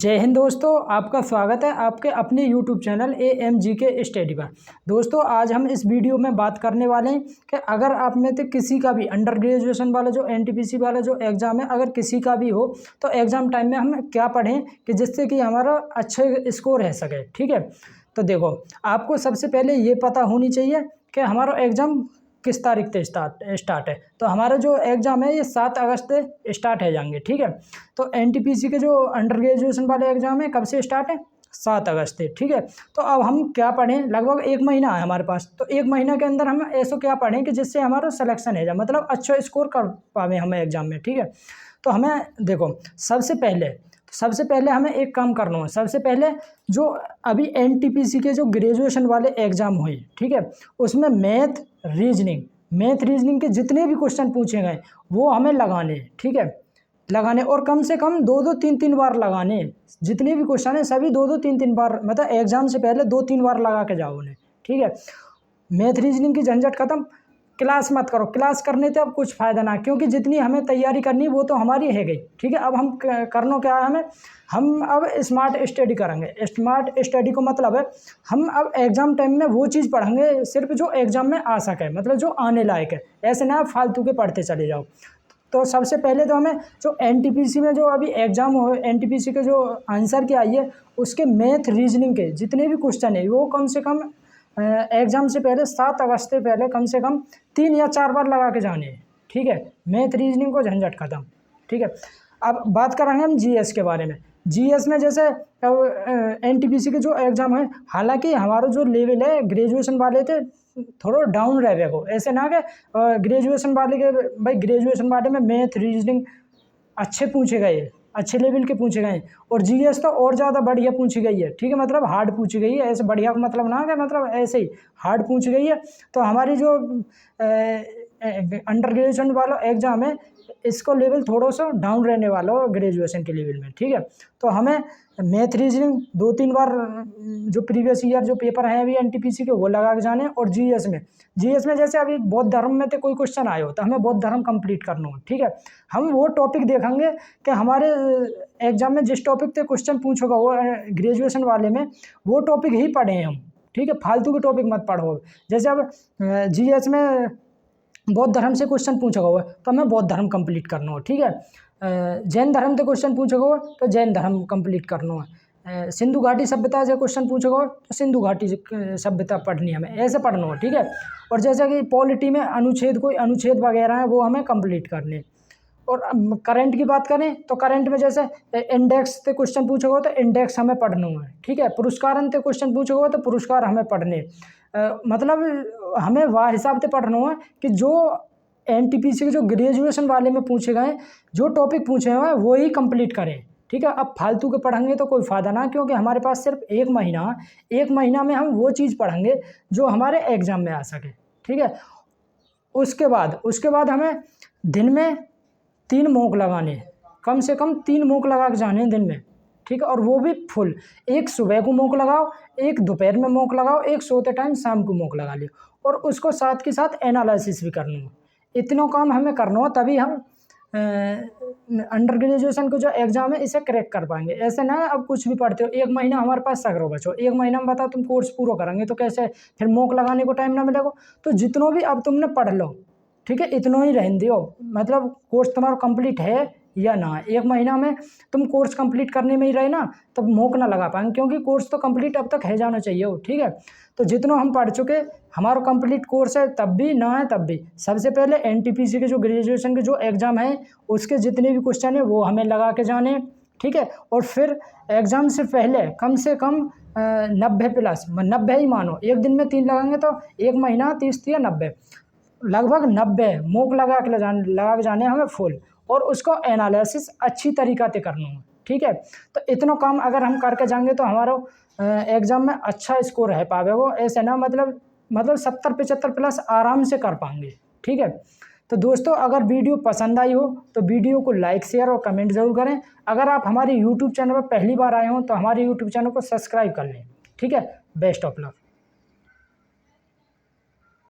जय हिंद दोस्तों, आपका स्वागत है आपके अपने YouTube चैनल AMGK स्टडी पर। दोस्तों आज हम इस वीडियो में बात करने वाले हैं कि अगर आप में से किसी का भी अंडर ग्रेजुएशन वाला जो NTPC वाला जो एग्ज़ाम है, अगर किसी का भी हो तो एग्ज़ाम टाइम में हम क्या पढ़ें कि जिससे कि हमारा अच्छे स्कोर रह सके। ठीक है, तो देखो आपको सबसे पहले ये पता होनी चाहिए कि हमारा एग्ज़ाम किस तारीख से स्टार्ट है। तो हमारा जो एग्ज़ाम है ये 7 अगस्त से स्टार्ट है जाएंगे। ठीक है, तो NTPC के जो अंडर ग्रेजुएशन वाले एग्ज़ाम है कब से स्टार्ट है? 7 अगस्त से। ठीक है, तो अब हम क्या पढ़ें? लगभग 1 महीना है हमारे पास, तो 1 महीना के अंदर हम ऐसा क्या पढ़ें कि जिससे हमारा सिलेक्शन है जाए, मतलब अच्छा स्कोर कर पावे हमें एग्ज़ाम में। ठीक है, तो हमें देखो सबसे पहले हमें एक काम करना है। सबसे पहले जो अभी NTPC के जो ग्रेजुएशन वाले एग्ज़ाम हुए, ठीक है, उसमें मैथ रीजनिंग के जितने भी क्वेश्चन पूछे गए वो हमें लगाने हैं। ठीक है, लगाने और कम से कम 2-2 3-3 बार लगाने हैं। जितने भी क्वेश्चन है सभी 2-2 3-3 बार, मतलब एग्ज़ाम से पहले 2-3 बार लगा के जाओ उन्हें। ठीक है, मैथ रीजनिंग की झंझट खत्म, क्लास मत करो। क्लास करने से अब कुछ फ़ायदा ना, क्योंकि जितनी हमें तैयारी करनी वो तो हमारी है गई। ठीक है, अब हम करना क्या है हम अब स्मार्ट स्टडी करेंगे। स्मार्ट स्टडी को मतलब है हम अब एग्ज़ाम टाइम में वो चीज़ पढ़ेंगे सिर्फ जो एग्ज़ाम में आ सके, मतलब जो आने लायक है। ऐसे ना फालतू के पढ़ते चले जाओ। तो सबसे पहले तो हमें जो NTPC में जो अभी एग्ज़ाम हो, NTPC के जो आंसर की आई है उसके मैथ रीजनिंग के जितने भी क्वेश्चन है वो कम से कम एग्ज़ाम से पहले 7 अगस्त से पहले कम से कम 3 या 4 बार लगा के जाने हैं। ठीक है, मैथ रीजनिंग को झंझट खत्म। ठीक है, अब बात करेंगे हम GS के बारे में। GS में जैसे NTPC के जो एग्ज़ाम है, हालांकि हमारा जो लेवल है ग्रेजुएशन वाले थे थोड़ा डाउन रह गए। को ऐसे ना कि ग्रेजुएशन वाले के भाई ग्रेजुएशन वाले में मैथ रीजनिंग अच्छे पूछे गए, अच्छे लेवल के पूछे गए, और GS तो और ज़्यादा बढ़िया पूछी गई है। ठीक है, मतलब हार्ड पूछी गई है। ऐसे बढ़िया का मतलब ना, कि मतलब ऐसे ही हार्ड पूछी गई है। तो हमारी जो अंडर ग्रेजुएशन वाला एग्ज़ाम है इसको लेवल थोड़ा सा डाउन रहने वाला हो ग्रेजुएशन के लेवल में। ठीक है, तो हमें मैथ रीजनिंग 2-3 बार जो प्रीवियस ईयर जो पेपर हैं अभी NTPC के वो लगा के जाने। और GS में जैसे अभी बौद्ध धर्म में तो कोई क्वेश्चन आए हो तो हमें बौद्ध धर्म कंप्लीट करना हो। ठीक है, हम वो टॉपिक देखेंगे कि हमारे एग्ज़ाम में जिस टॉपिक से क्वेश्चन पूछोगा वो ग्रेजुएशन वाले में वो टॉपिक ही पढ़ें हम। ठीक है, फालतू के टॉपिक मत पढ़ो। जैसे अब GS में बौद्ध धर्म से क्वेश्चन पूछा हुआ है तो हमें बौद्ध धर्म कंप्लीट करना हो। ठीक है, जैन धर्म से क्वेश्चन पूछा हुआ है तो जैन धर्म कंप्लीट करना है। सिंधु घाटी सभ्यता से क्वेश्चन पूछा हुआ है तो सिंधु घाटी सभ्यता पढ़नी है हमें, ऐसे पढ़ना हो। ठीक है, और जैसा कि पॉलिटी में कोई अनुच्छेद वगैरह है वो हमें कंप्लीट करने। और करंट की बात करें तो करंट में जैसे इंडेक्स से क्वेश्चन पूछा हुआ तो इंडेक्स हमें पढ़ना है। ठीक है, पुरस्कार से क्वेश्चन पूछा हुआ तो पुरस्कार हमें पढ़ने। मतलब हमें वह हिसाब से पढ़ना है कि जो NTPC के जो ग्रेजुएशन वाले में पूछे गए जो टॉपिक पूछे हुए हैं वो ही कंप्लीट करें। ठीक है, अब फालतू के पढ़ेंगे तो कोई फ़ायदा ना, क्योंकि हमारे पास सिर्फ 1 महीना में हम वो चीज़ पढ़ेंगे जो हमारे एग्ज़ाम में आ सके। ठीक है, उसके बाद हमें दिन में 3 मॉक लगाने, कम से कम 3 मॉक लगा के जाने दिन में। ठीक है, और वो भी फुल। एक सुबह को मॉक लगाओ, एक दोपहर में मॉक लगाओ, एक सोते टाइम शाम को मॉक लगा लियो, और उसको साथ के साथ एनालिसिस भी करना हो। इतना काम हमें करना हो तभी हम अंडर ग्रेजुएशन को जो एग्ज़ाम है इसे क्रैक कर पाएंगे। ऐसे ना अब कुछ भी पढ़ते हो, 1 महीना हमारे पास सगरो बचो, 1 महीना में बताओ तुम कोर्स पूरा करेंगे तो कैसे, फिर मॉक लगाने को टाइम ना मिलेगा। तो जितना भी अब तुमने पढ़ लो, ठीक है, इतना ही रहने दियो। मतलब कोर्स तुम्हारा कंप्लीट है या ना है, 1 महीना में तुम कोर्स कंप्लीट करने में ही रहे ना, तब मॉक ना लगा पाएंगे, क्योंकि कोर्स तो कंप्लीट अब तक है जाना चाहिए हो। ठीक है, तो जितना हम पढ़ चुके हमारा कंप्लीट कोर्स है तब भी ना है तब भी सबसे पहले NTPC के जो ग्रेजुएशन के जो एग्ज़ाम है उसके जितने भी क्वेश्चन है वो हमें लगा के जाने। ठीक है, और फिर एग्ज़ाम से पहले कम से कम 90 प्लस 90 ही मानो, एक दिन में 3 लगाएंगे तो 1 महीना 30 या 90, लगभग 90 मॉक लगा के जाने हमें फुल, और उसको एनालिसिस अच्छी तरीक़ा से करना है। ठीक है, तो इतना काम अगर हम करके जाएंगे तो हमारा एग्ज़ाम में अच्छा स्कोर है पावे वो। ऐसे ना मतलब 70-75 प्लस आराम से कर पाएंगे। ठीक है, तो दोस्तों अगर वीडियो पसंद आई हो तो वीडियो को लाइक शेयर और कमेंट ज़रूर करें। अगर आप हमारे YouTube चैनल पर पहली बार आए हो तो हमारे YouTube चैनल को सब्सक्राइब कर लें। ठीक है, बेस्ट ऑफ लक।